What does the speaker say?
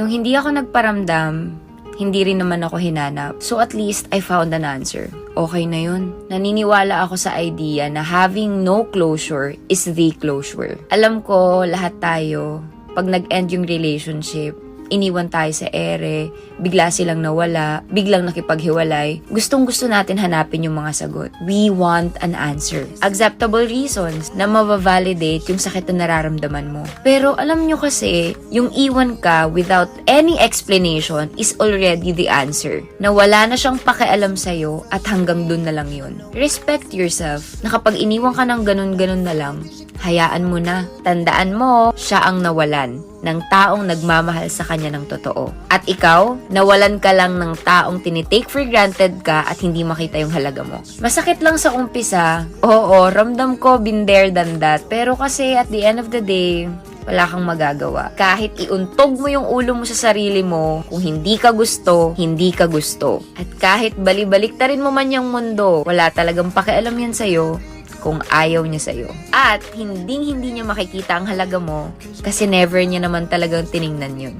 Nung hindi ako nagparamdam, hindi rin naman ako hinanap. So at least, I found an answer. Okay na yun. Naniniwala ako sa idea na having no closure is the closure. Alam ko, lahat tayo, pag nag-end yung relationship, iniwan tayo sa ere, bigla silang nawala, biglang nakipaghiwalay, gustong-gusto natin hanapin yung mga sagot. We want an answer. Acceptable reasons na mabavalidate yung sakit na nararamdaman mo. Pero alam nyo kasi, yung iwan ka without any explanation is already the answer. Na wala na siyang pakialam sa'yo at hanggang dun na lang yun. Respect yourself na kapag iniwan ka ng ganun-ganun na lang, hayaan mo na. Tandaan mo, siya ang nawalan ng taong nagmamahal sa kanya ng totoo. At ikaw, nawalan ka lang ng taong tinitake for granted ka at hindi makita yung halaga mo. Masakit lang sa umpisa. Oo, ramdam ko, been there than that. Pero kasi at the end of the day, wala kang magagawa. Kahit iuntog mo yung ulo mo sa sarili mo, kung hindi ka gusto, hindi ka gusto. At kahit bali-baliktarin mo man yung mundo, wala talagang pakialam yan sa'yo kung ayaw niya sa'yo. At hindi niya makikita ang halaga mo kasi never niya naman talagang tiningnan yun.